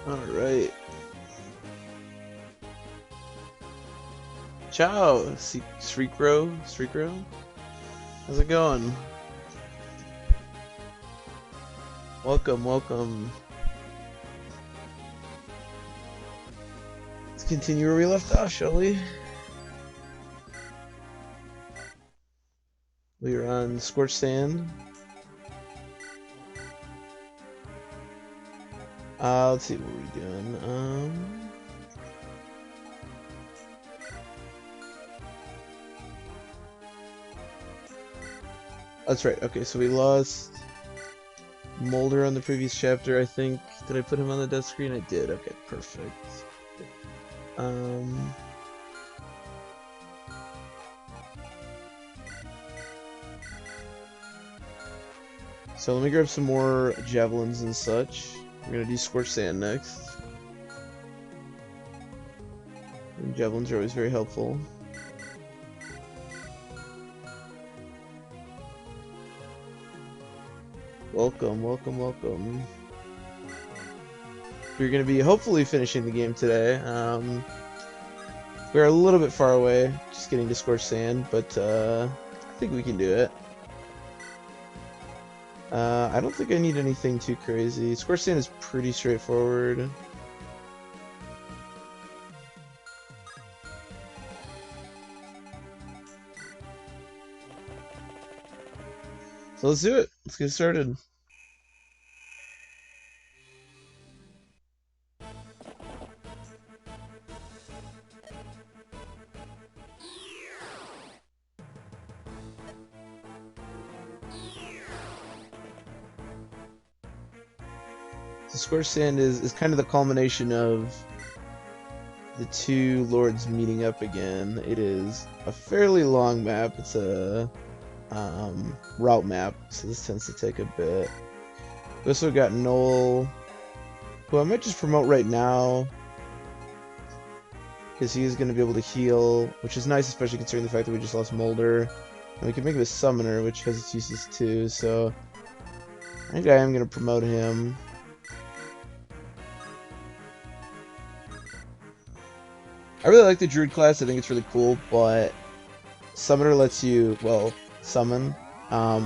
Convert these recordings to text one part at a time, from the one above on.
Alright. Ciao, Streakro? How's it going? Welcome. Let's continue where we left off, shall we? We are on Scorched Sand. Let's see what we're doing. That's right. Okay, so we lost Mulder on the previous chapter, I think. Did I put him on the death screen? I did. Okay, perfect. So let me grab some more javelins and such. We're gonna do Scorched Sand next. And javelins are always very helpful. Welcome. We're gonna be hopefully finishing the game today. We're a little bit far away, just getting to Scorched Sand, but I think we can do it. I don't think I need anything too crazy. Scorched Sand is pretty straightforward. So let's do it. Let's get started. So Scorched Sand is kind of the culmination of the two lords meeting up again. It is a fairly long map. It's a route map, so this tends to take a bit. We also got Noel, who I might just promote right now, because he is going to be able to heal, which is nice, especially considering the fact that we just lost Mulder. And we can make him a summoner, which has its uses too, so I think I am going to promote him. I really like the Druid class. I think it's really cool, but Summoner lets you, well, summon,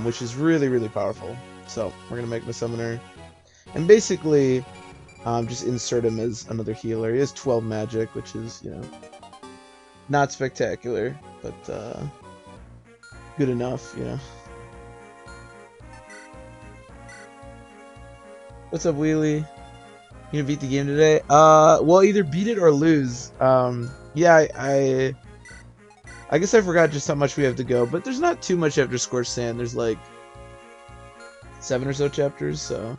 which is really powerful. So we're gonna make him a Summoner, and basically just insert him as another healer. He has 12 magic, which is, you know, not spectacular, but good enough, you know. What's up, Wheelie? You gonna beat the game today? Well, either beat it or lose. Yeah, I guess I forgot just how much we have to go, but there's not too much after Scorched Sand. There's like 7 or so chapters, so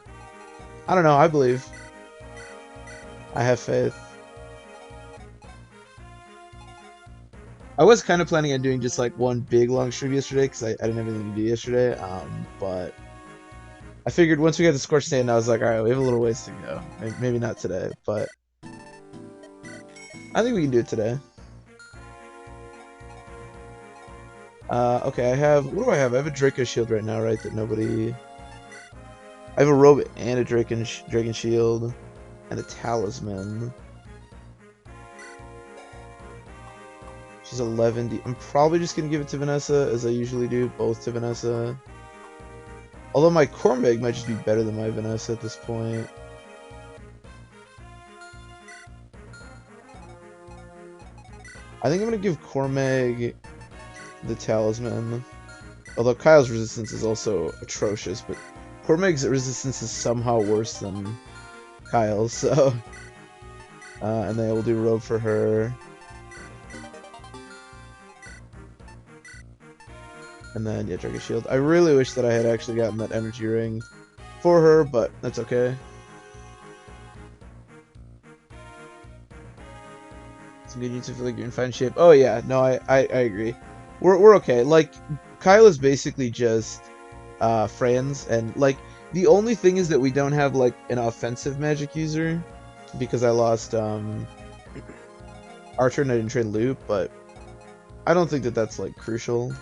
I don't know. I believe. I have faith. I was kind of planning on doing just like one big long stream yesterday because I didn't have anything to do yesterday. But I figured once we got to Scorched Sand, I was like, all right, we have a little ways to go. Maybe not today, but I think we can do it today. Okay, I have... What do I have? I have a Draco Shield right now, right? That nobody... I have a robe and a Dragon Shield. And a Talisman. She's 11. I'm probably just going to give it to Vanessa, as I usually do. Both to Vanessa. Although my Cormeg might just be better than my Vanessa at this point. I think I'm going to give Cormeg the Talisman. Although Kyle's resistance is also atrocious, but Cormeg's resistance is somehow worse than Kyle's, so... and then we'll do robe for her. And then, yeah, Dragon Shield. I really wish that I had actually gotten that energy ring for her, but that's okay. Some good news. I feel like you're in fine shape. Oh yeah, no, I agree. We're okay. Like, Kyle is basically just friends, and like the only thing is that we don't have like an offensive magic user because I lost Archer and I didn't train Loop, but I don't think that that's like crucial.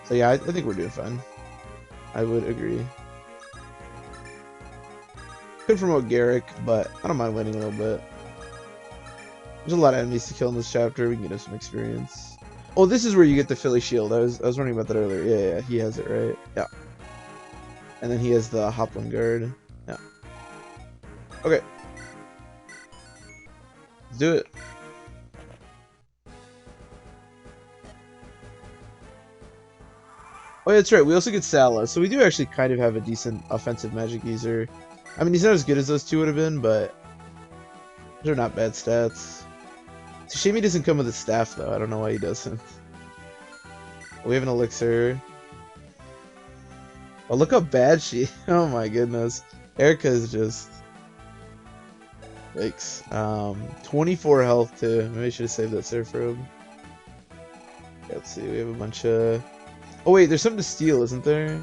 So yeah, I think we're doing fine. I would agree. Could promote Garrick, but I don't mind waiting a little bit. There's a lot of enemies to kill in this chapter. We can get him some experience. Oh, this is where you get the Philly Shield. I was wondering about that earlier. Yeah, he has it, right? Yeah. And then he has the Hopland Guard. Yeah. Okay. Let's do it. Oh, yeah, that's right. We also get Sala, so we do actually kind of have a decent offensive magic user. I mean, he's not as good as those two would have been, but they're not bad stats. It's a shame he doesn't come with a staff, though. I don't know why he doesn't. We have an elixir. Oh, look how bad she... Oh my goodness. Erica is just... Yikes. 24 health, too. Maybe I should have saved that Surf Robe. Let's see, we have a bunch of... Oh wait, there's something to steal, isn't there?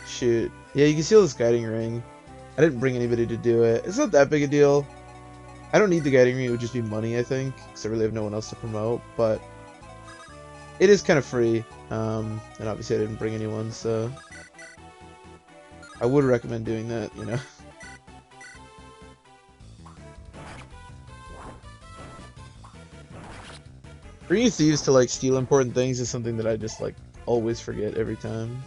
Shoot. Yeah, you can steal this guiding ring. I didn't bring anybody to do it. It's not that big a deal. I don't need the guiding ring, it would just be money, I think, because I really have no one else to promote, but it is kind of free, and obviously I didn't bring anyone, so I would recommend doing that, you know. Bringing thieves to, like, steal important things is something that I just, like, always forget every time.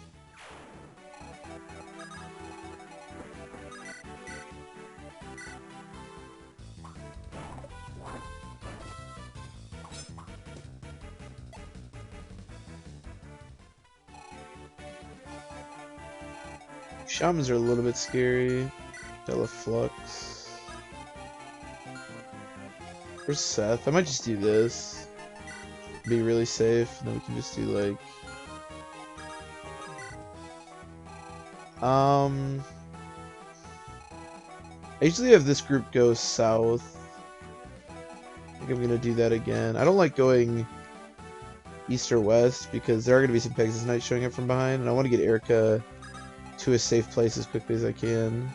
Shamans are a little bit scary. Delaflux. Where's Seth? I might just do this. Be really safe, and then we can just do like... I usually have this group go south. I think I'm gonna do that again. I don't like going east or west because there are gonna be some Pegasus Knights showing up from behind, and I want to get Erica to a safe place as quickly as I can.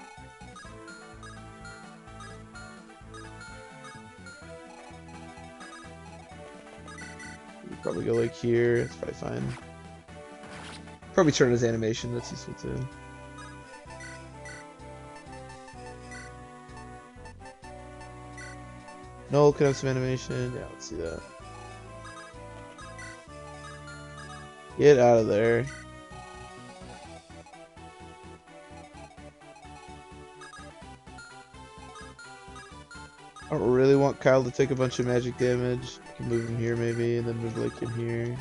Probably go like here. It's probably fine. Probably turn his animation. That's useful too. Null could have some animation. Yeah, let's see that. Get out of there. I don't really want Kyle to take a bunch of magic damage. I can move him here maybe, and then move like him here.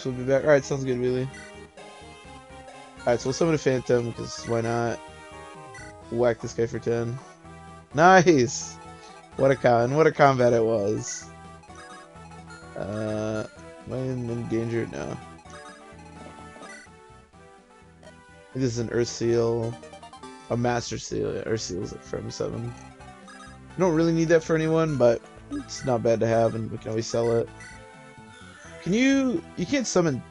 Will be back. Alright, sounds good, really. Alright, so we'll summon a Phantom, because why not? Whack this guy for 10. Nice! What a combat it was. Am I in danger? No. I think this is an Earth Seal. A Master Seal. Yeah, Earth Seal's from 7. I don't really need that for anyone, but it's not bad to have, and we can always sell it. Can you can't summon...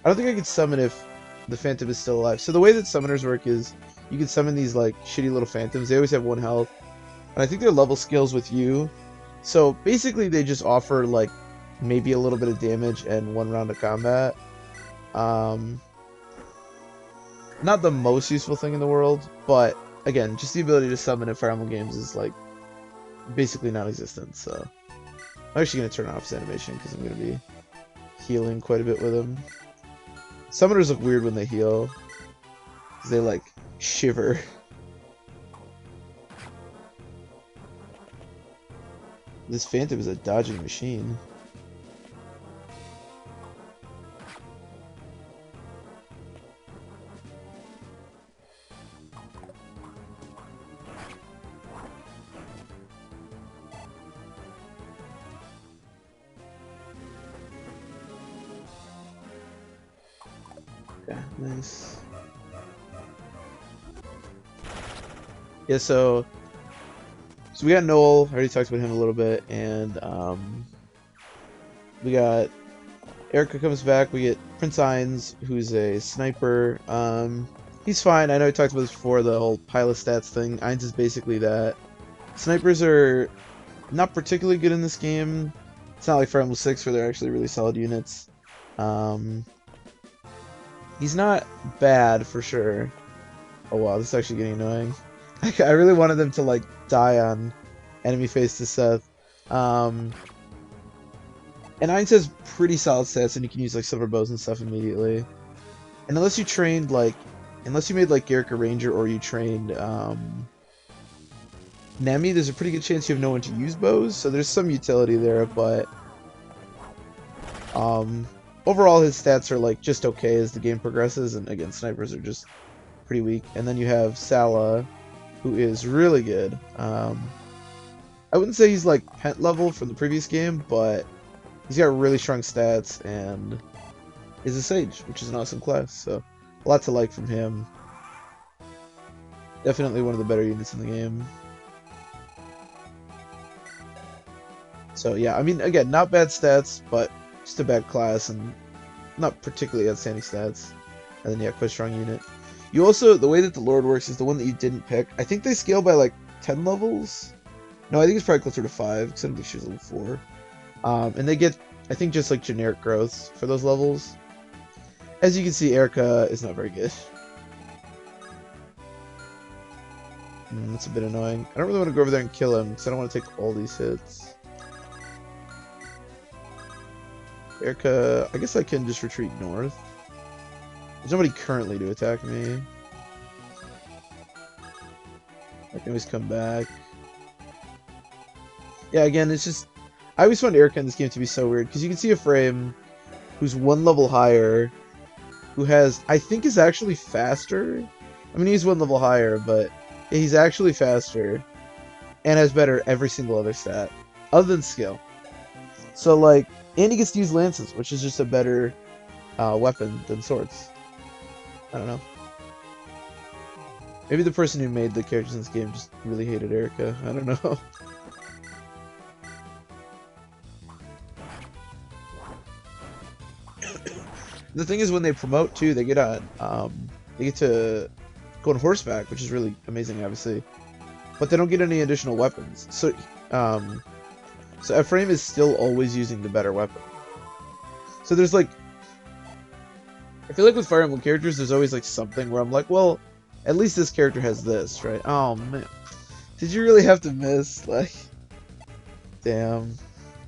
I don't think I could summon if the Phantom is still alive. So the way that summoners work is you can summon these like shitty little Phantoms. They always have 1 health. And I think they're level scales with you. So basically they just offer like maybe a little bit of damage and 1 round of combat. Not the most useful thing in the world, but again, just the ability to summon in Fire Emblem games is like basically non-existent, so I'm actually going to turn off his animation because I'm going to be healing quite a bit with him. Summoners look weird when they heal. They like shiver. This Phantom is a dodging machine. Yeah, nice. Yeah, so we got Noel. I already talked about him a little bit, and we got Erica comes back. We get Prince Ainz, who's a sniper. He's fine. I know I talked about this before, the whole pilot stats thing. Ainz is basically that. Snipers are not particularly good in this game. It's not like Fire Emblem 6 where they're actually really solid units. Um, he's not bad for sure. Oh wow, this is actually getting annoying. I really wanted them to like die on enemy face to Seth. Um, and Ainz has pretty solid stats, and you can use like silver bows and stuff immediately. And unless you trained like, unless you made like Garrick a ranger or you trained Nemi, there's a pretty good chance you have no one to use bows. So there's some utility there, but overall his stats are like just okay as the game progresses. And again, snipers are just pretty weak. And then you have Sala, who is really good. I wouldn't say he's like pent level from the previous game, but he's got really strong stats and is a sage, which is an awesome class. So a lot to like from him. Definitely one of the better units in the game. So yeah, I mean, again, not bad stats, but just a bad class and not particularly outstanding stats. And then yeah, quite strong unit. You also, the way that the Lord works is the one that you didn't pick. I think they scale by like 10 levels. No, I think it's probably closer to 5, because I don't think she was level 4. And they get, I think, just like generic growths for those levels. As you can see, Erica is not very good. That's a bit annoying. I don't really want to go over there and kill him, because I don't want to take all these hits. Erica, I guess I can just retreat north. There's nobody currently to attack me. I can always come back. Yeah, again, it's just... I always found Erica in this game to be so weird, because you can see a frame who's one level higher, who has, I think is actually faster. I mean, he's one level higher, but he's actually faster, and has better every single other stat, other than skill. So, like, and he gets to use lances, which is just a better weapon than swords. I don't know. Maybe the person who made the characters in this game just really hated Erica. I don't know. The thing is, when they promote too, they get to go on horseback, which is really amazing, obviously. But they don't get any additional weapons. So Ephraim is still always using the better weapon. So there's like, I feel like with Fire Emblem characters, there's always like something where I'm like, well, at least this character has this, right? Oh man, did you really have to miss? Like, damn.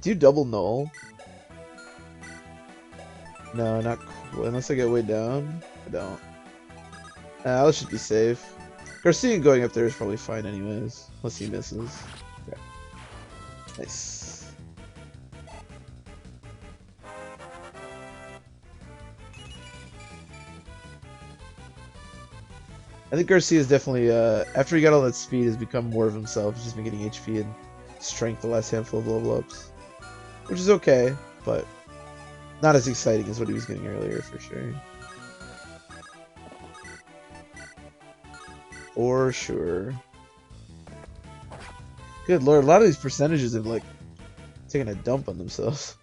Do you double null? No, not cool. Unless I get way down. I don't. Let's just be safe. Garcia going up there is probably fine anyways, unless he misses. Okay. Nice. I think Garcia is definitely, after he got all that speed, has become more of himself. He's just been getting HP and strength the last handful of level ups. Which is okay, but not as exciting as what he was getting earlier, for sure. For sure. Good lord, a lot of these percentages have, like, taken a dump on themselves.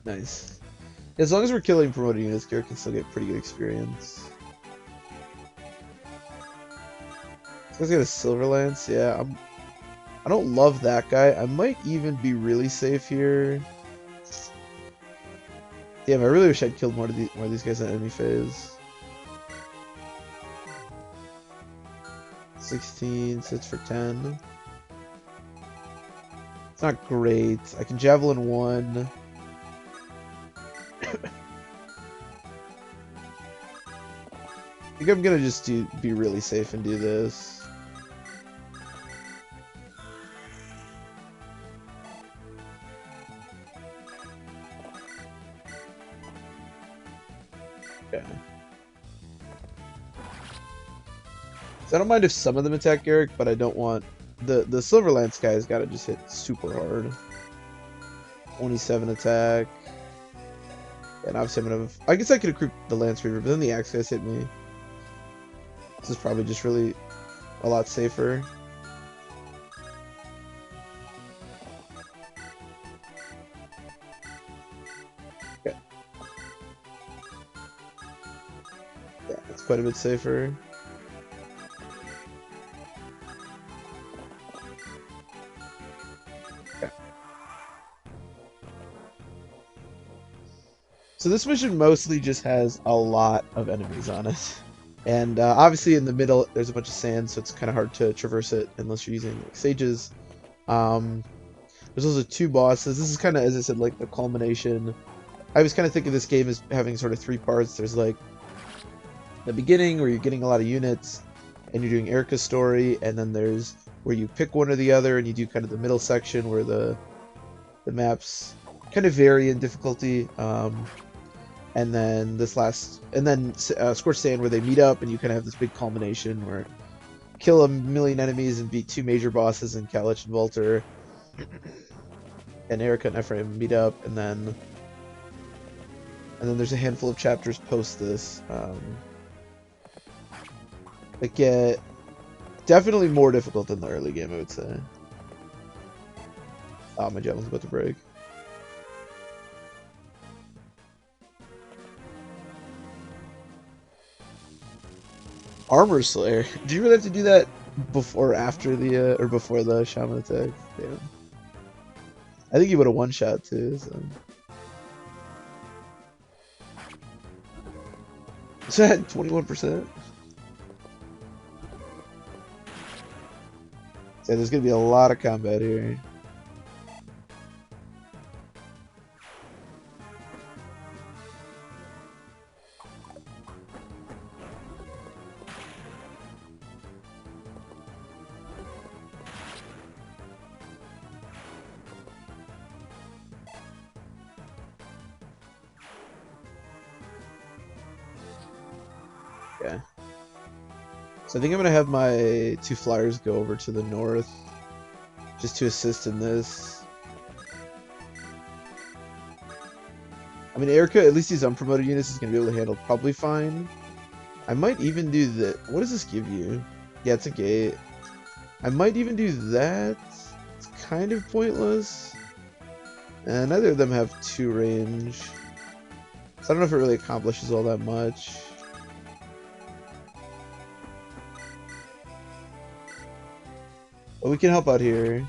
Nice. As long as we're killing promoted units, Garrett can still get pretty good experience. This guy's got a Silver Lance. Yeah, I don't love that guy. I might even be really safe here. Damn, I really wish I'd killed more of these guys on enemy phase. 16 sits for 10. It's not great. I can javelin 1. I think I'm gonna just be really safe and do this. Okay. So I don't mind if some of them attack Garrick, but I don't want the Silver Lance guy's gotta just hit super hard. 27 attack. And obviously I'm gonna I guess I could have creeped the Lance Reaver, but then the Axe guys hit me. This is probably just really a lot safer. Okay. Yeah, it's quite a bit safer. Okay. So this mission mostly just has a lot of enemies on it. And obviously in the middle there's a bunch of sand, so it's kind of hard to traverse it unless you're using like sages. Um, there's also two bosses. This is kind of, as I said, like the culmination. I was kind of thinking this game as having sort of three parts. There's like the beginning where you're getting a lot of units and you're doing Erica's story, and then there's where you pick one or the other and you do kind of the middle section where the maps kind of vary in difficulty. And then Scorched Sand where they meet up and you kind of have this big culmination where kill a million enemies and beat two major bosses in Kalich and Volter, and Erica and Ephraim meet up, and then there's a handful of chapters post this that get definitely more difficult than the early game, I would say. Oh, my javelin's about to break. Armor Slayer. Do you really have to do that before or after the or before the shaman attack? Damn. I think you would have one shot too. So. Is that 21%? Yeah, there's gonna be a lot of combat here. Okay. So I think I'm gonna have my two flyers go over to the north just to assist in this. I mean, Erica, at least these unpromoted units, is gonna be able to handle probably fine. I might even do that. What does this give you? Yeah, it's a gate. I might even do that. It's kind of pointless. And neither of them have 2 range. So I don't know if it really accomplishes all that much. But we can help out here.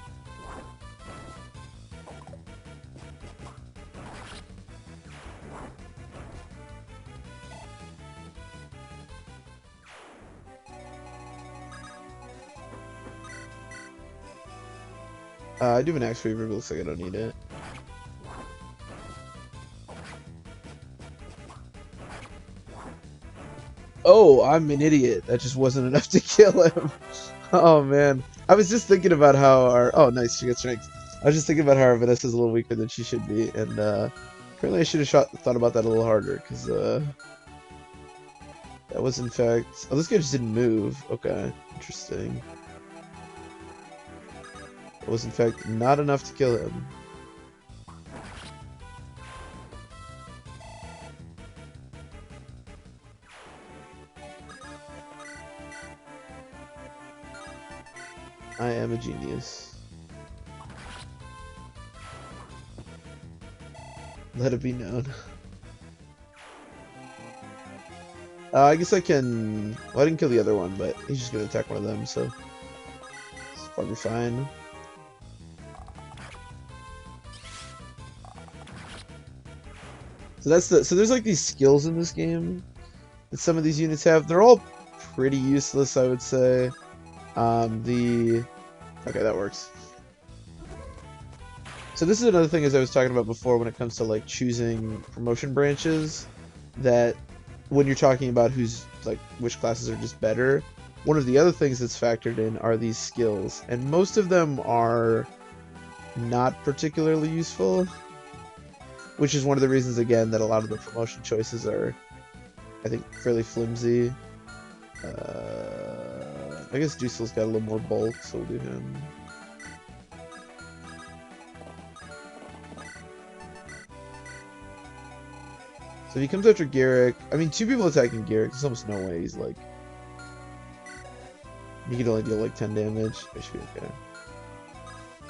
I do have an axe reaver, but looks like I don't need it. Oh, I'm an idiot. That just wasn't enough to kill him. Oh man. I was just thinking about how our... Oh, nice. She got strength. I was just thinking about how our Vanessa's a little weaker than she should be. And apparently I should have thought about that a little harder. Because that was in fact... Oh, this guy just didn't move. Okay. Interesting. It was in fact not enough to kill him. I am a genius. Let it be known. I guess I can... Well, I didn't kill the other one, but he's just gonna attack one of them, so... It's probably fine. So there's like these skills in this game that some of these units have. They're all pretty useless, I would say. Okay, that works. So this is another thing, as I was talking about before, when it comes to like choosing promotion branches, that when you're talking about who's like which classes are just better, one of the other things that's factored in are these skills, and most of them are not particularly useful. Which is one of the reasons, again, that a lot of the promotion choices are, I think, fairly flimsy. I guess Juicil's got a little more bulk, so we'll do him. So if he comes after Garrick, I mean, 2 people attacking Garrick, there's almost no way he's like... He can only deal like 10 damage. I should be okay.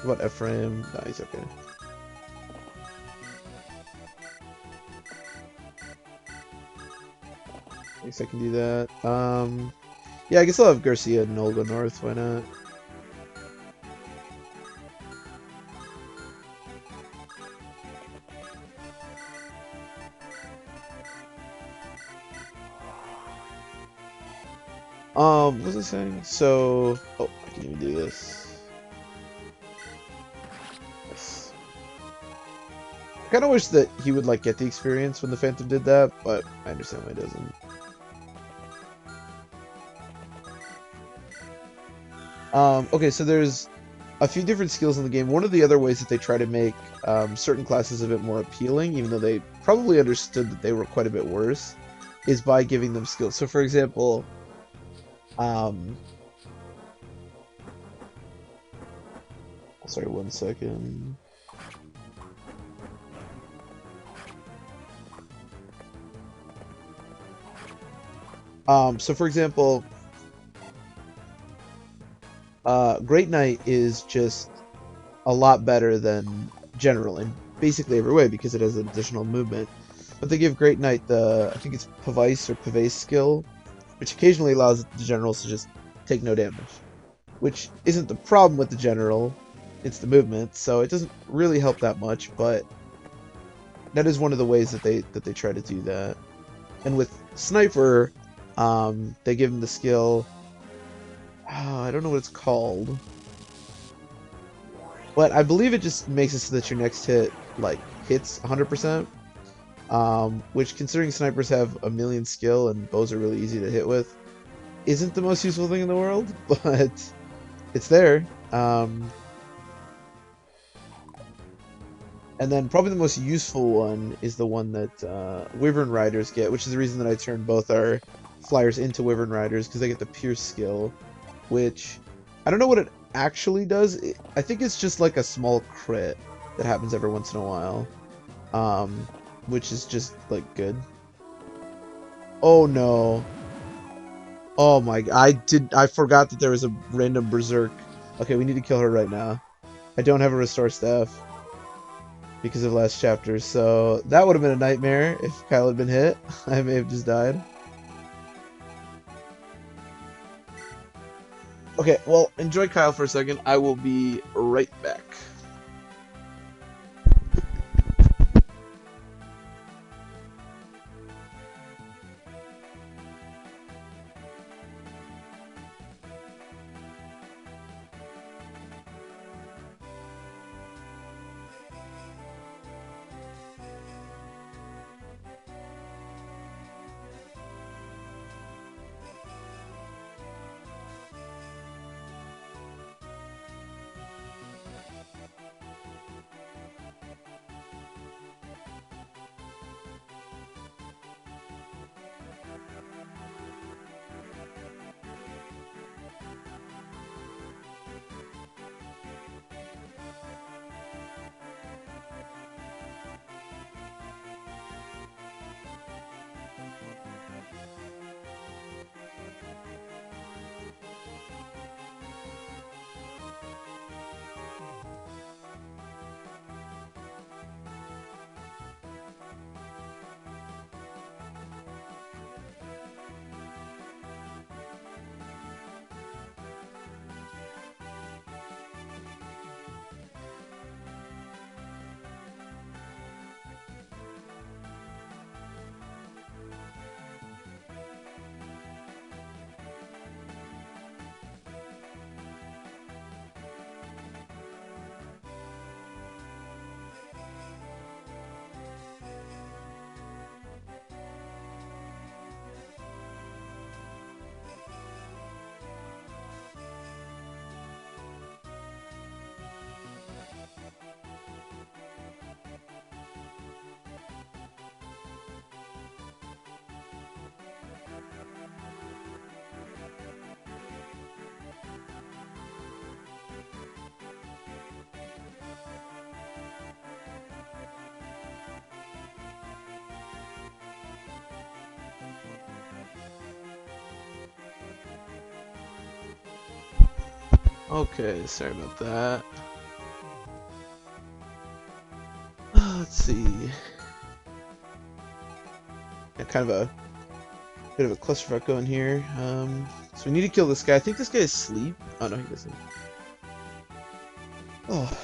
What about Ephraim? No, he's okay. I guess I can do that. Yeah, I guess I'll have Garcia and Noel go north. Why not? What was I saying? So, oh, I can even do this. Yes. I kind of wish that he would like get the experience when the Phantom did that, but I understand why he doesn't. Okay, so there's a few different skills in the game. One of the other ways that they try to make certain classes a bit more appealing, even though they probably understood that they were quite a bit worse, is by giving them skills. So, for example, um, sorry, 1 second. So for example, Great Knight is just a lot better than General in basically every way because it has additional movement. But they give Great Knight the, I think it's Pavice or Pavice skill, which occasionally allows the generals to just take no damage. Which isn't the problem with the general, it's the movement, so it doesn't really help that much, but that is one of the ways that they try to do that. And with Sniper, they give him the skill. I don't know what it's called, but I believe it just makes it so that your next hit like hits 100%. Which, considering snipers have a million skill and bows are really easy to hit with, isn't the most useful thing in the world, but it's there. And then probably the most useful one is the one that Wyvern Riders get, which is the reason that I turned both our flyers into Wyvern Riders, because they get the Pierce skill, which I don't know what it actually does. I think it's just like a small crit that happens every once in a while, which is just like good. Oh no. Oh my, I forgot that there was a random berserk. Okay, we need to kill her right now. I don't have a restore staff because of last chapter, so that would have been a nightmare if Kyle had been hit. I may have just died. Okay, well, enjoy Kyle for a second. I will be right back. Okay, sorry about that. Let's see. Yeah, kind of a Bit of a clusterfuck going here. So we need to kill this guy. I think this guy is asleep. Oh no, he doesn't. Oh,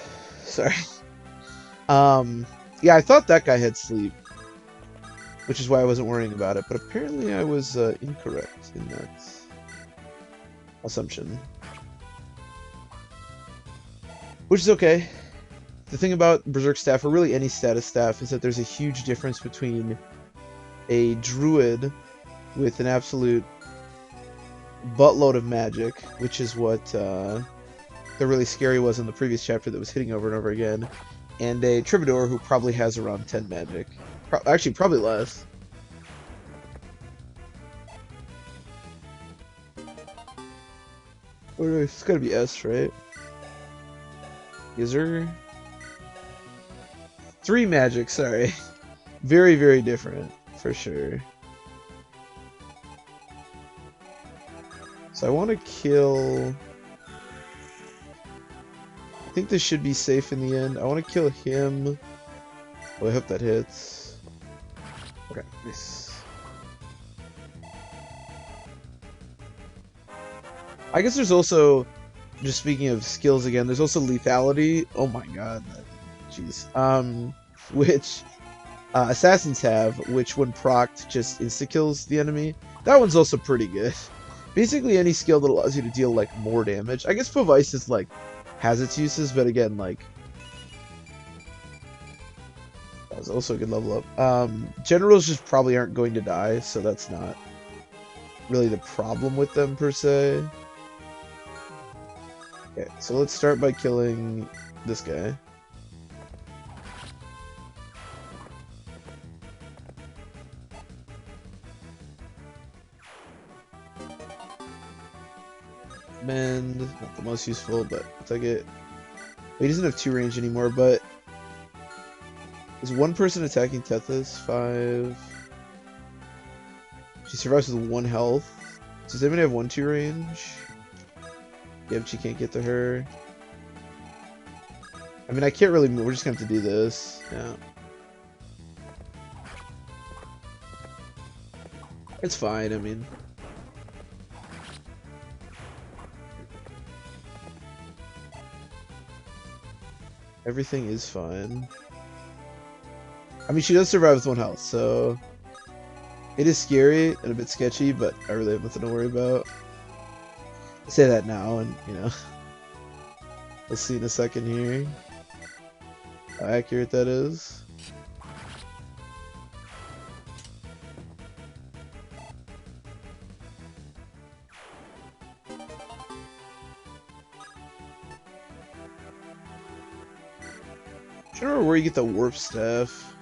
sorry. Yeah, I thought that guy had sleep, which is why I wasn't worrying about it. But apparently I was incorrect in that assumption. Which is okay. The thing about Berserk staff, or really any status staff, is that there's a huge difference between a druid with an absolute buttload of magic, which is what the really scary was in the previous chapter that was hitting over and over again, and a troubadour who probably has around 10 magic. Actually, probably less. It's gotta be S, right? Is there 3 magic? Sorry. Very, very different, for sure. So I want to kill... I think this should be safe in the end. I want to kill him. Well, I hope that hits. Okay, nice. I guess there's also, just speaking of skills again, there's also lethality. Oh my god. Jeez. Which assassins have, which when procced just insta-kills the enemy. That one's also pretty good. Basically any skill that allows you to deal like more damage. I guess Vice is like has its uses, but again, like that was also a good level up. Generals just probably aren't going to die, so that's not really the problem with them per se. Okay, so let's start by killing this guy. Mend, not the most useful, but I'll take it. He doesn't have 2 range anymore, but is one person attacking Tethys? 5. She survives with 1 health. Does anybody have 1-2 range? Yeah, but she can't get to her. I mean, I can't really move. We're just gonna have to do this. Yeah. It's fine, I mean. Everything is fine. I mean, she does survive with 1 health, so... It is scary and a bit sketchy, but I really have nothing to worry about. I say that now, and, you know... We'll see in a second here how accurate that is. I don't remember where you get the warp staff.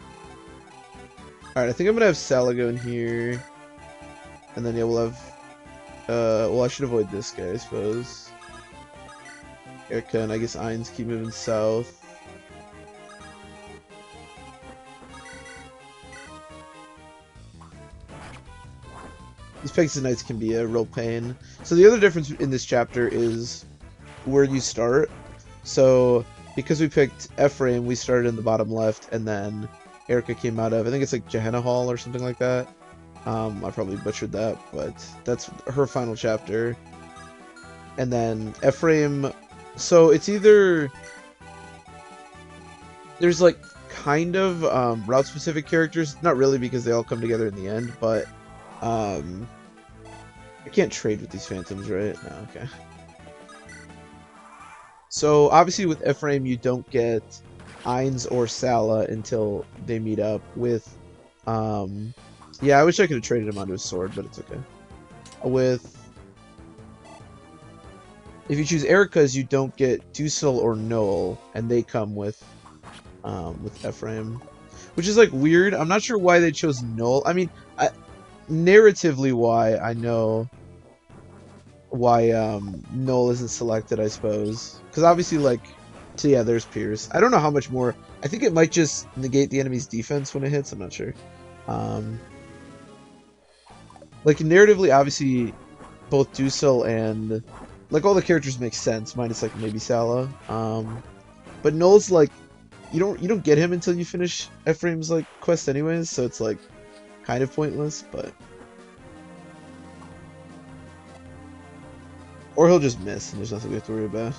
Alright, I think I'm gonna have Salago in here. And then yeah, we'll have well, I should avoid this guy, I suppose. Erica and I guess Ainz keep moving south. These Pegasus Knights can be a real pain. So the other difference in this chapter is where you start. So because we picked Ephraim, we started in the bottom left, and then Erica came out of, I think it's like Gehenna Hall or something like that. I probably butchered that, but that's her final chapter. And then Ephraim, so it's either, there's like kind of route-specific characters, not really because they all come together in the end, but I can't trade with these phantoms, right? No, okay. So obviously with Ephraim you don't get Ainz or Sala until they meet up with yeah, I wish I could have traded him onto his sword, but it's okay. With if you choose Erica's, you don't get Dusil or Noel, and they come with Ephraim, which is like weird. I'm not sure why they chose Noel. I mean, narratively why I know why Noel isn't selected, I suppose, because obviously like, so yeah, there's Pierce. I don't know how much more. I think it might just negate the enemy's defense when it hits. I'm not sure. Like narratively, obviously, both Dusil and like all the characters make sense, minus like maybe Sala. But Noel's like, you don't get him until you finish Ephraim's like quest anyways, so it's like kind of pointless. But Or he'll just miss, and there's nothing we have to worry about.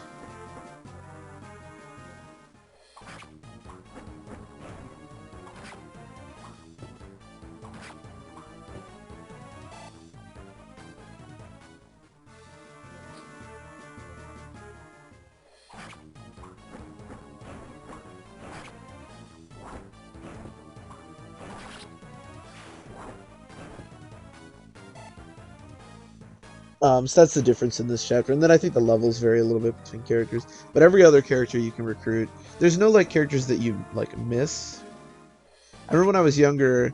So that's the difference in this chapter, and then I think the levels vary a little bit between characters. But every other character you can recruit. There's no like characters that you like miss. I remember when I was younger,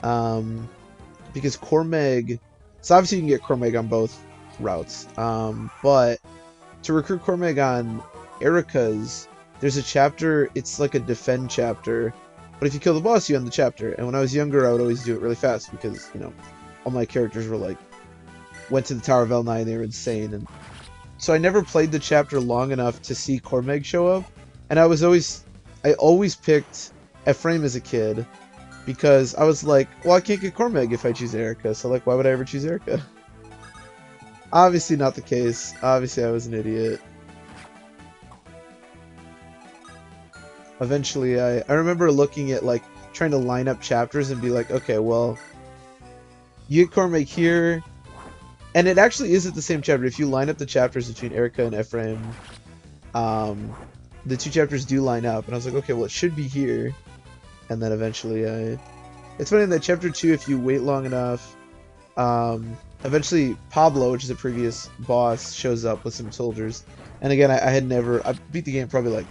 because Cormeg. So obviously you can get Cormeg on both routes, but to recruit Cormeg on Erica's, there's a chapter. It's like a defend chapter, but if you kill the boss, you end the chapter. And when I was younger, I would always do it really fast because all my characters were like. Went to the Tower of L9, they were insane, and so I never played the chapter long enough to see Cormeg show up, and I always picked Ephraim as a kid, because I was like, well, I can't get Cormeg if I choose Erica, so like, why would I ever choose Erica? Obviously not the case, obviously I was an idiot. Eventually, I remember looking at, like, trying to line up chapters and be like, okay, well, you get Cormeg here. And it actually is at the same chapter. If you line up the chapters between Erica and Ephraim, the two chapters do line up. And I was like, okay, well, it should be here. And then eventually It's funny, in that chapter 2, if you wait long enough, eventually Pablo, which is a previous boss, shows up with some soldiers. And again, I beat the game probably like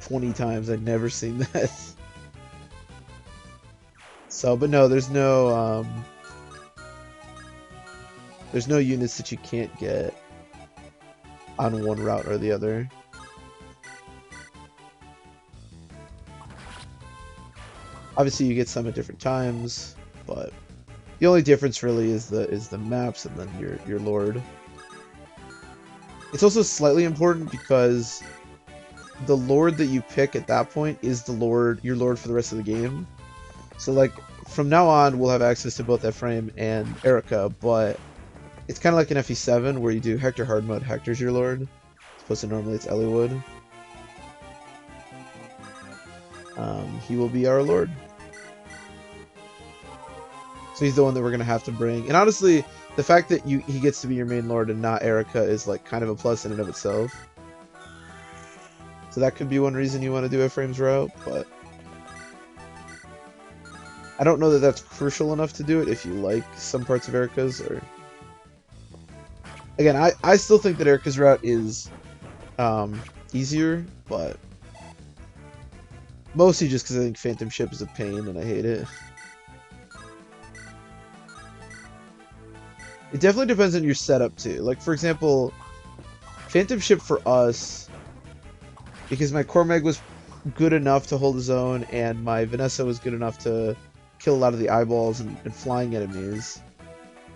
20 times. I'd never seen that. So, but no, there's no units that you can't get on one route or the other. Obviously, you get some at different times, but the only difference really is the maps and then your lord. It's also slightly important because the lord that you pick at that point is your lord for the rest of the game. So like from now on, we'll have access to both Ephraim and Erica, but it's kind of like an FE7 where you do Hector hard mode. Hector's your lord, as opposed to normally it's Eliwood. He will be our lord. So he's the one that we're gonna have to bring. And honestly, the fact that he gets to be your main lord and not Erica is like kind of a plus in and of itself. So that could be one reason you want to do Ephraim's route, but I don't know that that's crucial enough to do it if you like some parts of Erica's or. Again, I still think that Erica's route is easier, but mostly just because I think Phantom Ship is a pain and I hate it. It definitely depends on your setup too. Like, for example, Phantom Ship for us, because my Cormeg was good enough to hold his own and my Vanessa was good enough to kill a lot of the eyeballs and flying enemies,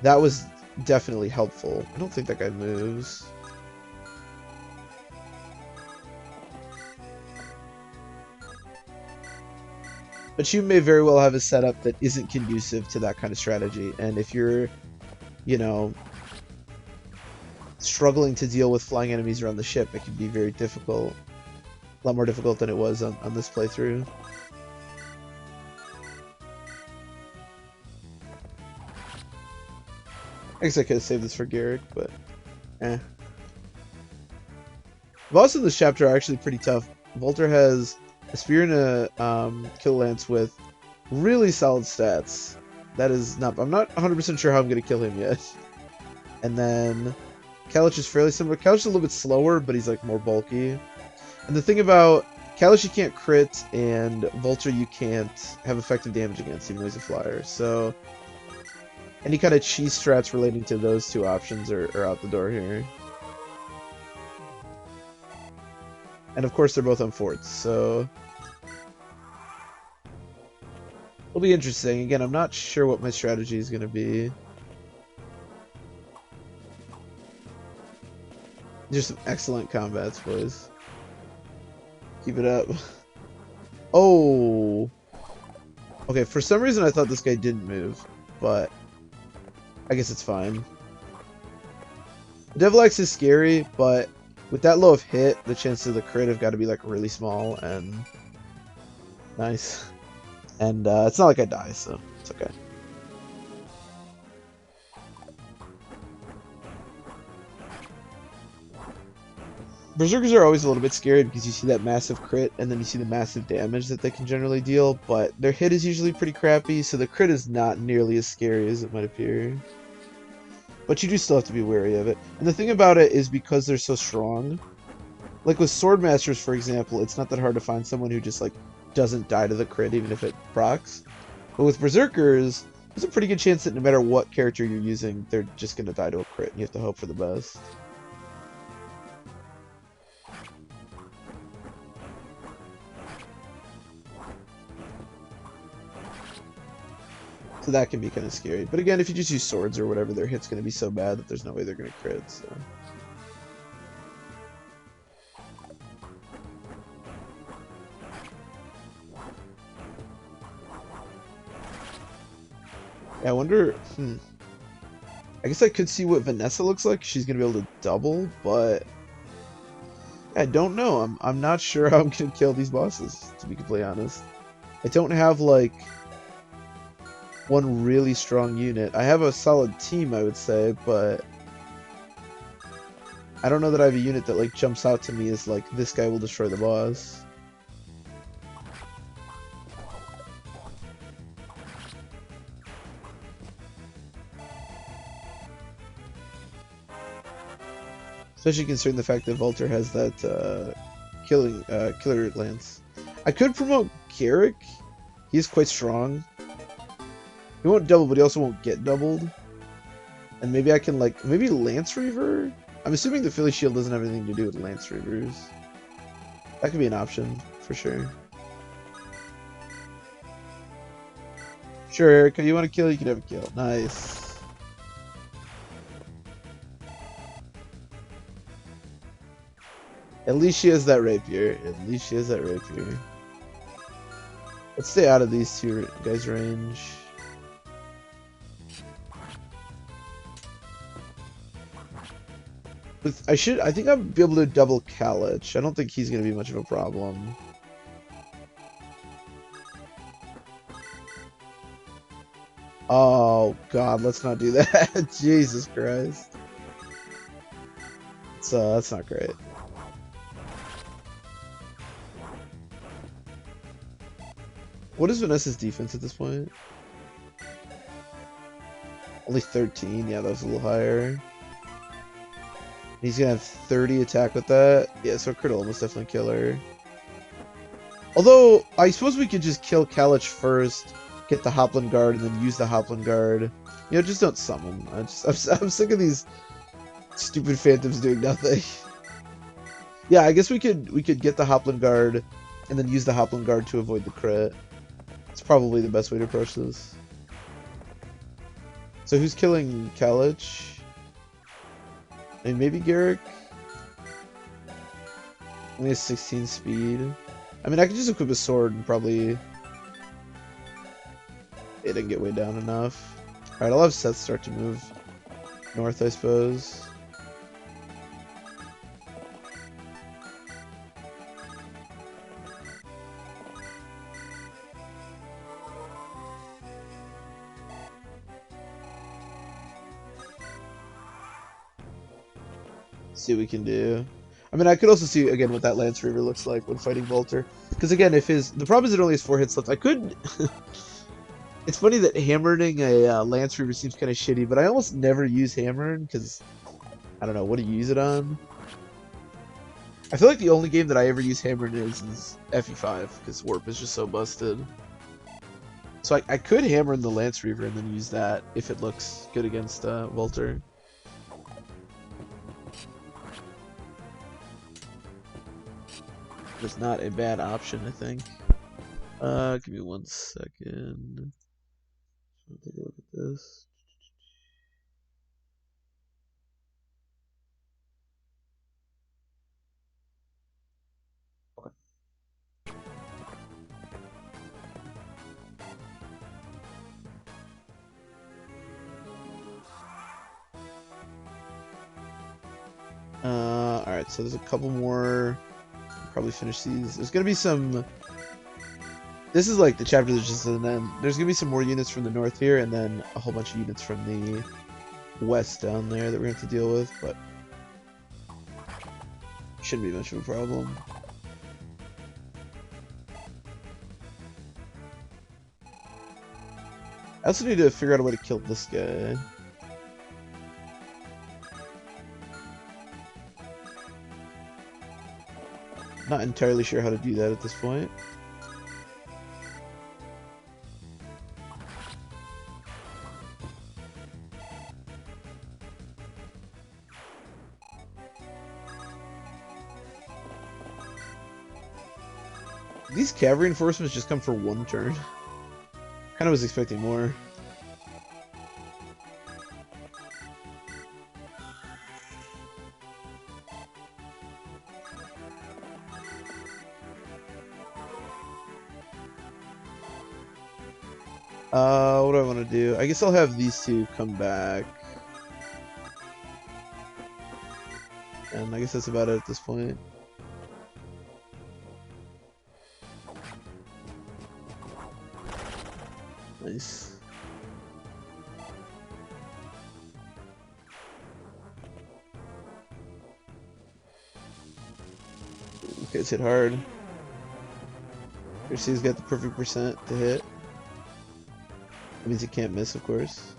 that was definitely helpful. I don't think that guy moves. But you may very well have a setup that isn't conducive to that kind of strategy, and if you're, struggling to deal with flying enemies around the ship, it can be very difficult. A lot more difficult than it was on this playthrough. I guess I could have saved this for Garrick, but eh. The boss in this chapter are actually pretty tough. Volter has a spear and a kill lance with really solid stats. That is not. I'm not 100% sure how I'm going to kill him yet. And then Kalich is fairly similar. Kalich is a little bit slower, but he's like more bulky. And the thing about Kalich, you can't crit, and Volter you can't have effective damage against, even though he's a flyer. So any kind of cheese strats relating to those two options are out the door here. And of course they're both on forts, so it'll be interesting. Again, I'm not sure what my strategy is going to be. There's some excellent combats, boys. Keep it up. Oh! Okay, for some reason I thought this guy didn't move, but I guess it's fine. Devil X is scary, but with that low of hit, the chances of the crit have got to be like really small and nice. And it's not like I die, so it's okay. Berserkers are always a little bit scary because you see that massive crit and then you see the massive damage that they can generally deal, but their hit is usually pretty crappy, so the crit is not nearly as scary as it might appear. But you do still have to be wary of it. And the thing about it is because they're so strong, like with Swordmasters, for example, it's not that hard to find someone who just like doesn't die to the crit even if it procs. But with Berserkers, there's a pretty good chance that no matter what character you're using, they're just going to die to a crit, and you have to hope for the best. So that can be kind of scary. But again, if you just use swords or whatever, their hit's going to be so bad that there's no way they're going to crit, so... Yeah, I wonder... I guess I could see what Vanessa looks like. She's going to be able to double, but... I don't know. I'm not sure how I'm going to kill these bosses, to be completely honest. I don't have, like... one really strong unit. I have a solid team, I would say, but I don't know that I have a unit that like jumps out to me as like this guy will destroy the boss. Especially considering the fact that Volter has that killer lance. I could promote Garrick. He's quite strong. He won't double, but he also won't get doubled. And maybe I can like maybe Lance Reaver? I'm assuming the Philly Shield doesn't have anything to do with Lance Reavers. That could be an option, for sure. Sure, Erica, you want to kill, you can have a kill. Nice. At least she has that rapier. At least she has that rapier. Let's stay out of these two guys' range. I think I'll be able to double Kalich. I don't think he's going to be much of a problem. Oh, God, let's not do that. Jesus Christ. So, that's not great. What is Vanessa's defense at this point? Only 13. Yeah, that was a little higher. He's gonna have 30 attack with that. Yeah, so crit will almost definitely kill her. Although, I suppose we could just kill Kalich first, get the Hoplin Guard, and then use the Hoplin Guard. You know, just don't summon. I'm sick of these stupid phantoms doing nothing. Yeah, I guess we could get the Hoplin Guard, and then use the Hoplin Guard to avoid the crit. It's probably the best way to approach this. So who's killing Kalich? And maybe Garrick? Only has 16 speed. I mean, I could just equip a sword and probably... It didn't get way down enough. Alright, I'll have Seth start to move north, I suppose. See what we can do. I mean, I could also see, again, what that Lance Reaver looks like when fighting Volter. Because, again, if his... The problem is it only has 4 hits left. I could... It's funny that hammering a Lance Reaver seems kind of shitty, but I almost never use hammering, because... I don't know, what do you use it on? I feel like the only game that I ever use hammering is FE5, because Warp is just so busted. So I could hammer in the Lance Reaver and then use that if it looks good against Volter. It's not a bad option, I think. Give me 1 second. Take a look at this. Okay. Alright, so there's a couple more. Probably finish these. There's gonna be some. This is like the chapter that just doesn't end. There's gonna be some more units from the north here, and then a whole bunch of units from the west down there that we're gonna have to deal with, but shouldn't be much of a problem. I also need to figure out a way to kill this guy. Not entirely sure how to do that at this point. These cavalry reinforcements just come for one turn. Kind of was expecting more. What do I want to do? I guess I'll have these two come back. And I guess that's about it at this point. Nice. Okay, it's hit hard. Garcia's got the perfect percent to hit. That means it can't miss, of course.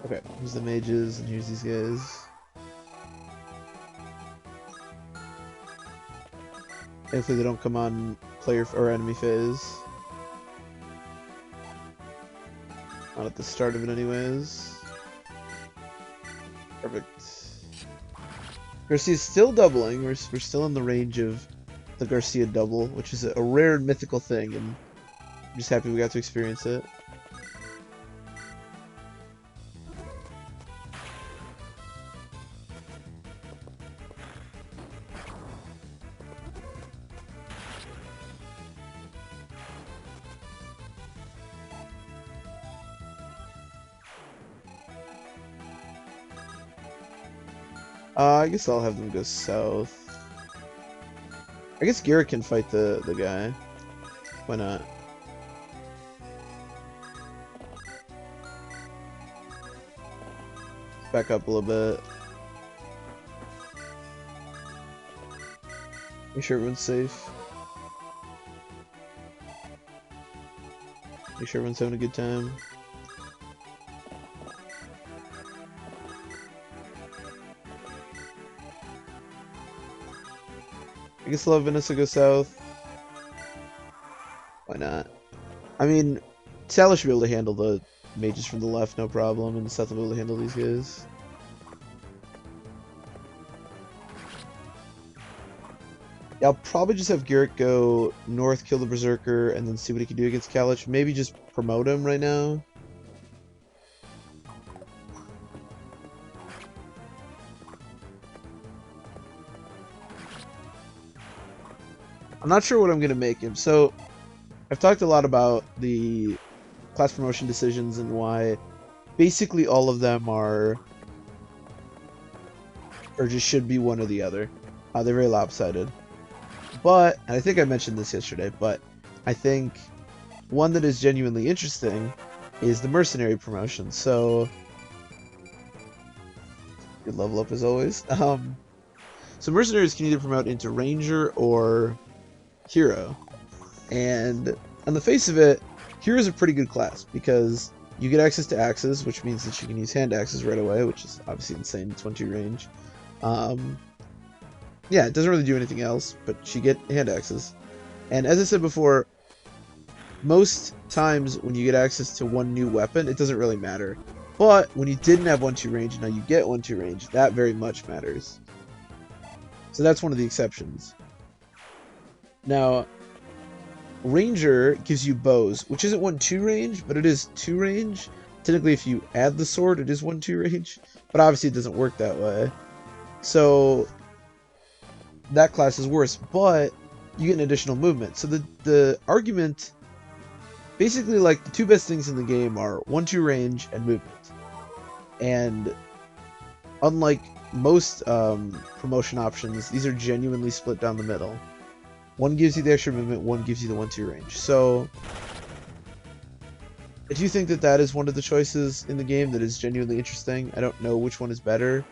Okay, here's the mages, and here's these guys. Hopefully they don't come on player or enemy phase. Not at the start of it anyways. Perfect. Garcia's still doubling. We're still in the range of the Garcia double, which is a rare and mythical thing, and I'm just happy we got to experience it. I guess I'll have them go south. I guess Garrett can fight the guy. Why not? Back up a little bit. Make sure everyone's safe. Make sure everyone's having a good time. I guess I'll have Vanessa go south. Why not? I mean, Salah should be able to handle the mages from the left, no problem, and Seth will be able to handle these guys. Yeah, I'll probably just have Garrett go north, kill the Berserker, and then see what he can do against Kalich. Maybe just promote him right now. I'm not sure what I'm going to make him. So, I've talked a lot about the class promotion decisions and why basically all of them are, or just should be one or the other. They're very lopsided. But, and I think I mentioned this yesterday, but I think one that is genuinely interesting is the mercenary promotion. So, good level up as always. So mercenaries can either promote into ranger or hero, and on the face of it, hero is a pretty good class because you get access to axes, which means that you can use hand axes right away, which is obviously insane. It's 1-2 range. Yeah, it doesn't really do anything else, but you get hand axes. And as I said before, most times when you get access to one new weapon, it doesn't really matter. But when you didn't have 1-2 range, and now you get 1-2 range, that very much matters. So that's one of the exceptions. Now, Ranger gives you bows, which isn't 1-2 range, but it is 2 range, Technically, if you add the sword, it is 1-2 range, but obviously it doesn't work that way. So that class is worse, but you get an additional movement. So the argument, basically, like, the two best things in the game are 1-2 range and movement. And unlike most promotion options, these are genuinely split down the middle. One gives you the extra movement, one gives you the 1-2 range. So I do think that that is one of the choices in the game that is genuinely interesting. I don't know which one is better.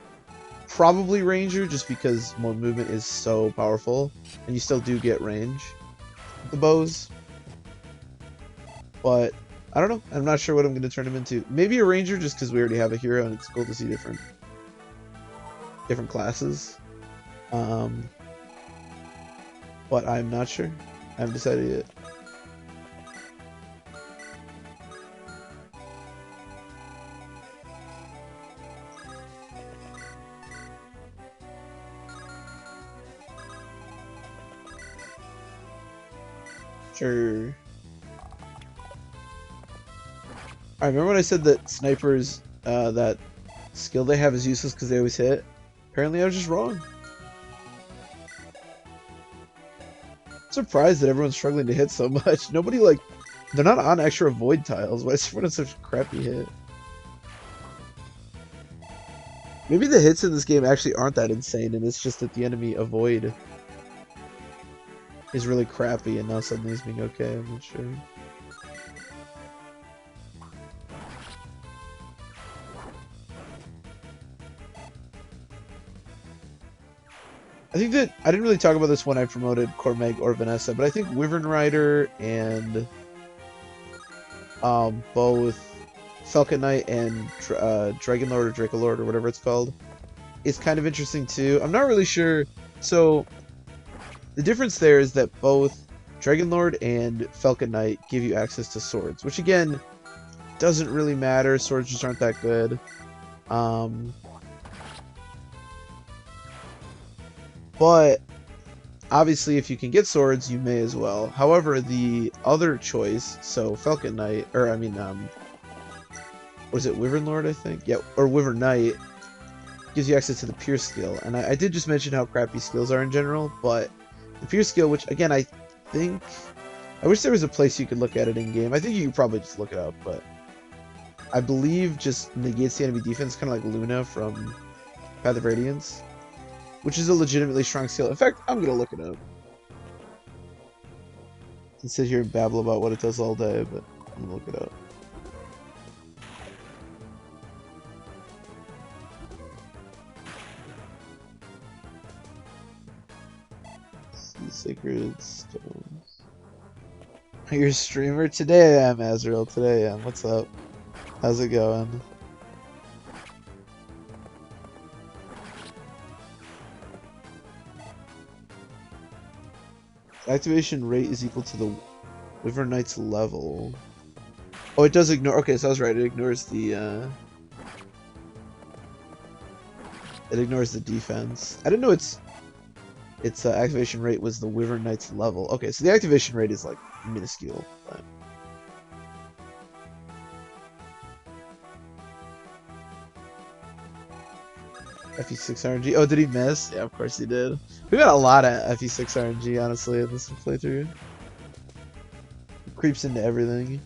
Probably Ranger, just because more movement is so powerful, and you still do get range with the bows. But I don't know. I'm not sure what I'm going to turn him into. Maybe a Ranger, just because we already have a hero, and it's cool to see different classes. But I'm not sure. I haven't decided yet. Sure. I remember when I said that snipers, that skill they have is useless because they always hit. Apparently I was just wrong. I'm surprised that everyone's struggling to hit so much. Nobody, like, they're not on extra avoid tiles. Why is everyone on such a crappy hit? Maybe the hits in this game actually aren't that insane, and it's just that the enemy avoid is really crappy, and now suddenly he's being okay. I'm not sure. I think that I didn't really talk about this when I promoted Cormeg or Vanessa, but I think Wyvern Rider and both Falcon Knight and Dragon Lord or Dracolord or whatever it's called is kind of interesting too. I'm not really sure. So the difference there is that both Dragon Lord and Falcon Knight give you access to swords, which again doesn't really matter. Swords just aren't that good. But obviously, if you can get swords, you may as well. However, the other choice, so Falcon Knight, or I mean, was it Wyvern Lord, I think? Yeah, or Wyvern Knight, gives you access to the Pierce skill. And I did just mention how crappy skills are in general, but the Pierce skill, which again, I think, I wish there was a place you could look at it in game. I think you could probably just look it up, but I believe just negates the enemy defense, kind of like Luna from Path of Radiance, which is a legitimately strong skill. In fact, I'm gonna look it up. I can sit here and babble about what it does all day, but I'm gonna look it up. Sacred Stones. You're a streamer? Today I am, Azrael. Today I am. What's up? How's it going? Activation rate is equal to the Wyvern Knight's level. Oh, it does ignore. Okay, so I was right. It ignores the. It ignores the defense. I didn't know its activation rate was the Wyvern Knight's level. Okay, so the activation rate is like minuscule. But... FE6 RNG. Oh, did he miss? Yeah, of course he did. We got a lot of FE6 RNG, honestly, in this playthrough. Creeps into everything.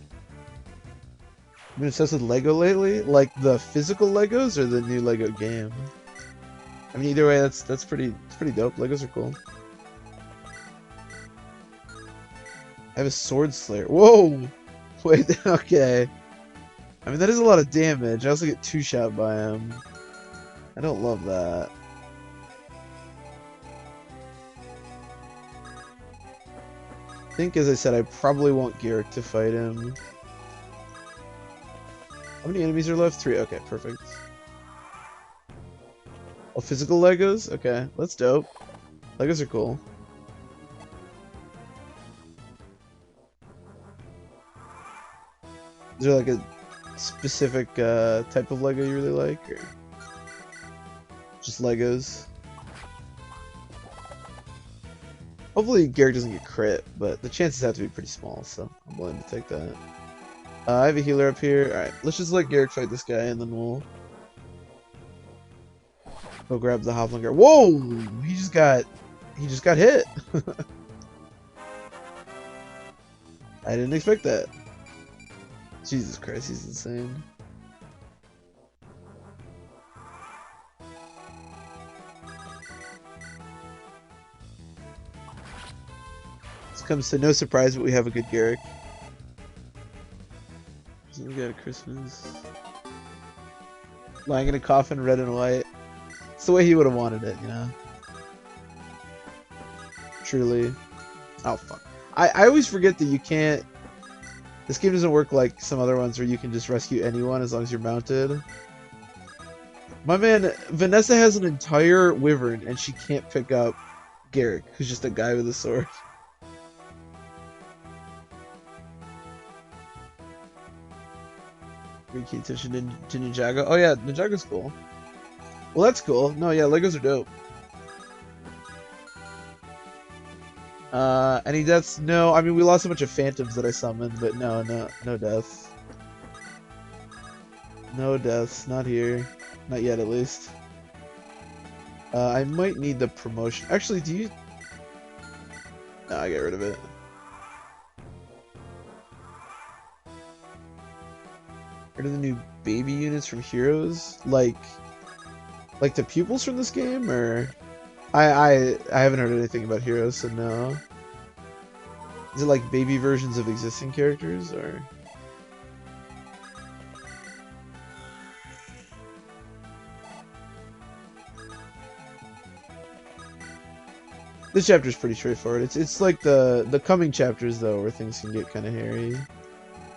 I've been obsessed with Lego lately, like the physical Legos or the new Lego game. I mean, either way, that's pretty dope. Legos are cool. I have a Sword Slayer. Whoa! Wait, okay. I mean, that is a lot of damage. I also get 2-shot by him. I don't love that. I think, as I said, I probably want Garrick to fight him. How many enemies are left? 3. Okay, perfect. Oh, physical Legos? Okay, that's dope. Legos are cool. Is there like a specific type of Lego you really like, or just Legos? Hopefully Garrick doesn't get crit, but the chances have to be pretty small, so I'm willing to take that. I have a healer up here. Alright, let's just let Garrick fight this guy and then we'll go grab the Hoplin guard. Whoa! He just got hit. I didn't expect that. Jesus Christ, he's insane. This comes to no surprise, but we have a good Garrick. So we got a Christmas. Lying in a coffin, red and white. It's the way he would have wanted it, you know? Truly. Oh, fuck. I always forget that you can't... This game doesn't work like some other ones where you can just rescue anyone as long as you're mounted. My man, Vanessa has an entire wyvern and she can't pick up Garrick, who's just a guy with a sword. Bring key attention to Ninjago. Oh yeah, Ninjago's cool. Well, that's cool. No, yeah, Legos are dope. Any deaths? No. I mean, we lost a bunch of phantoms that I summoned, but no deaths. No deaths. Not here. Not yet, at least. I might need the promotion. Actually, do you... No, I get rid of it. What are the new baby units from Heroes? Like the pupils from this game, or I haven't heard anything about Heroes, so no. Is it like baby versions of existing characters, or? This chapter is pretty straightforward. It's like the coming chapters though, where things can get kind of hairy. All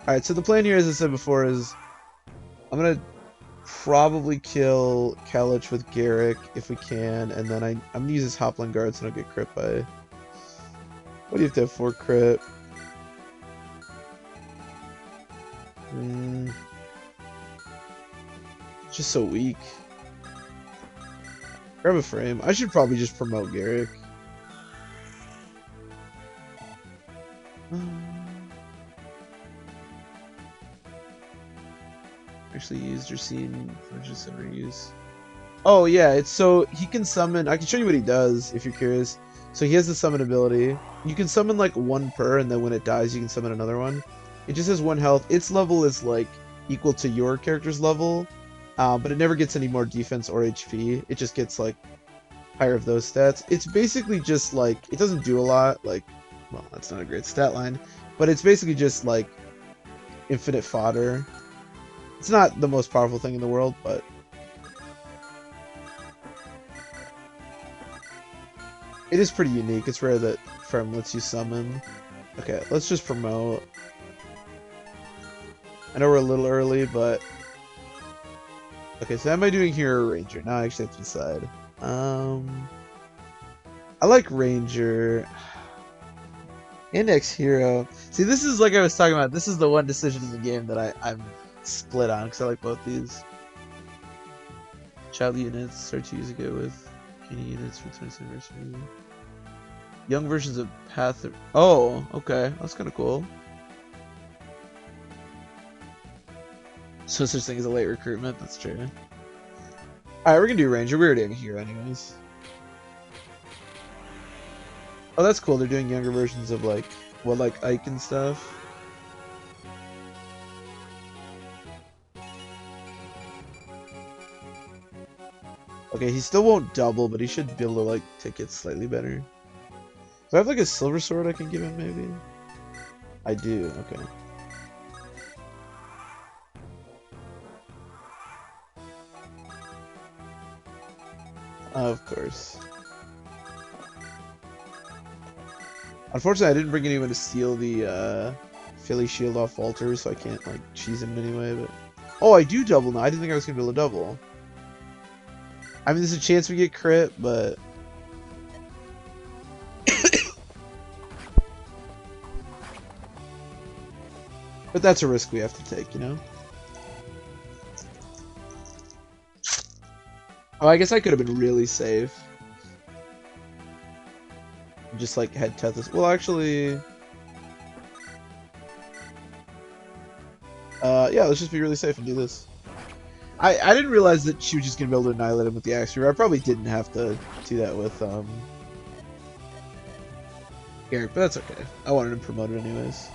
right, so the plan here, as I said before, is I'm gonna probably kill Kalich with Garrick if we can, and then I'm gonna use his Hoplin guard so I don't get crit by. What do you have to have for crit? Just so weak. Grab a frame. I should probably just promote Garrick. Actually used or seen for just ever use. Oh yeah, it's so he can summon. I can show you what he does if you're curious. So he has the summon ability. You can summon like one per, and then when it dies, you can summon another one. It just has 1 health. Its level is like equal to your character's level, but it never gets any more defense or HP. It just gets like higher of those stats. It's basically just like, it doesn't do a lot. Like, well, that's not a great stat line, but it's basically just like infinite fodder. It's not the most powerful thing in the world, but it is pretty unique. It's rare that Frem lets you summon. Okay, let's just promote. I know we're a little early, but... Okay, so am I doing Hero or Ranger? Now I actually have to decide. I like Ranger. Index Hero. See, this is like I was talking about. This is the one decision in the game that I'm split on, because I like both these. Child units, start 2 years ago with Kenny units for 20th anniversary. Young versions of Path. Oh, okay, that's kind of cool. So such thing as a late recruitment. That's true. All right, we're gonna do Ranger. We already have a hero, anyways. Oh, that's cool. They're doing younger versions of like, well, like Ike and stuff. Okay, he still won't double, but he should be able to like take it slightly better. Do I have like a silver sword I can give him, maybe? I do, okay. Of course. Unfortunately, I didn't bring anyone to steal the Philly shield off Walter, so I can't like cheese him in any way, but... Oh, I do double now. I didn't think I was going to be able to double. I mean, there's a chance we get crit, but... But that's a risk we have to take, you know? Oh, I guess I could have been really safe. Just like had Tethys. Well, actually... Yeah, let's just be really safe and do this. I didn't realize that she was just gonna be able to annihilate him with the axe reaver. I probably didn't have to do that with Garrick, but that's okay. I wanted him promoted anyways.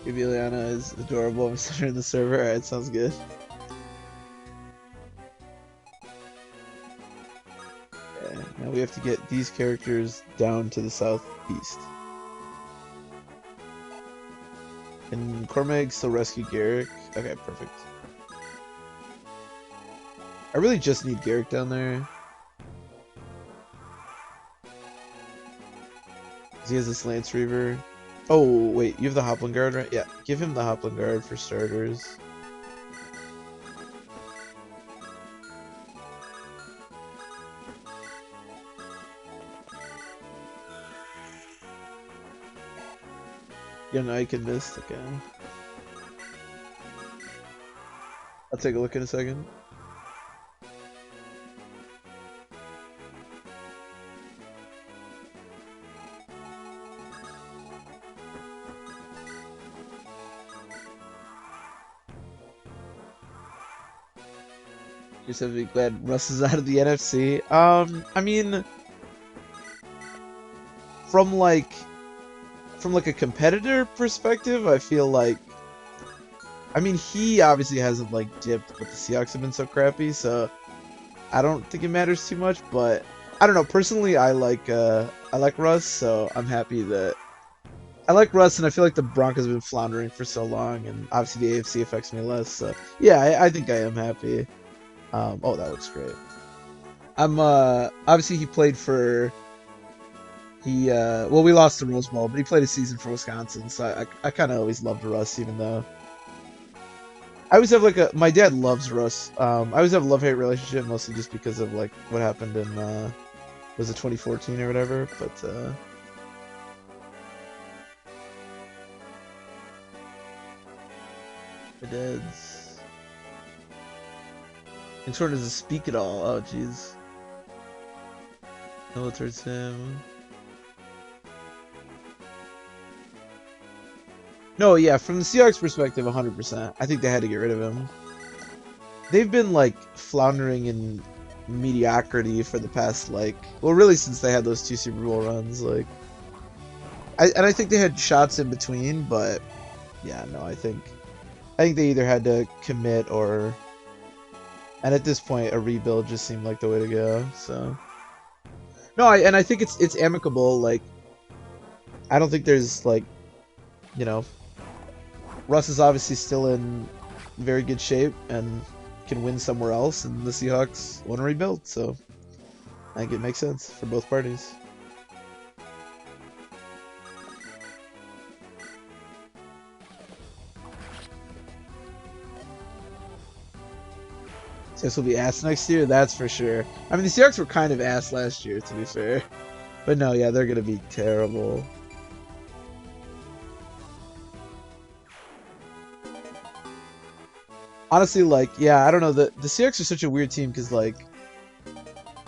Maybe Ileana is adorable. I'm centering the server. Alright, sounds good. Okay, now we have to get these characters down to the southeast. Can Cormag still rescue Garrick? Okay, perfect. I really just need Garrick down there. He has this Lance Reaver. Oh, wait, you have the Hoplin Guard, right? Yeah, give him the Hoplin Guard for starters. Yeah, no, I can miss. Okay. I'll take a look in a second. Just have to be glad Russ is out of the NFC. I mean, from like a competitor perspective, I feel like, I mean, he obviously hasn't like dipped, but the Seahawks have been so crappy, so I don't think it matters too much. But I don't know. Personally, I like Russ, so I'm happy that I like Russ, and I feel like the Broncos have been floundering for so long, and obviously the AFC affects me less. So yeah, I think I am happy. Oh, that looks great. I'm obviously he played for well, we lost the Rose Bowl, but he played a season for Wisconsin, so I kind of always loved Russ, even though I always have like my dad loves Russ. I always have a love-hate relationship, mostly just because of like what happened in was it 2014 or whatever, but my dad's and sort of doesn't speak at all. Oh jeez. Military sim. No, yeah, from the Seahawks perspective, 100%. I think they had to get rid of him. They've been like floundering in mediocrity for the past well, really since they had those 2 Super Bowl runs. Like, I think they had shots in between, but yeah, no, I think they either had to commit or, and at this point, a rebuild just seemed like the way to go. So no, I think it's amicable. Like, I don't think there's you know. Russ is obviously still in very good shape and can win somewhere else, and the Seahawks want to rebuild, so I think it makes sense for both parties. So this will be ass next year, that's for sure. I mean, the Seahawks were kind of ass last year, to be fair. But no, yeah, they're going to be terrible. Honestly, yeah, I don't know. The Seahawks are such a weird team because,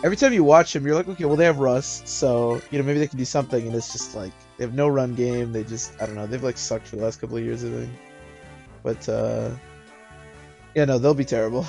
every time you watch them, you're like, okay, well, they have Russ, so, maybe they can do something, and it's just, they have no run game. They just, I don't know, they've, sucked for the last couple of years, I think. But, yeah, no, they'll be terrible.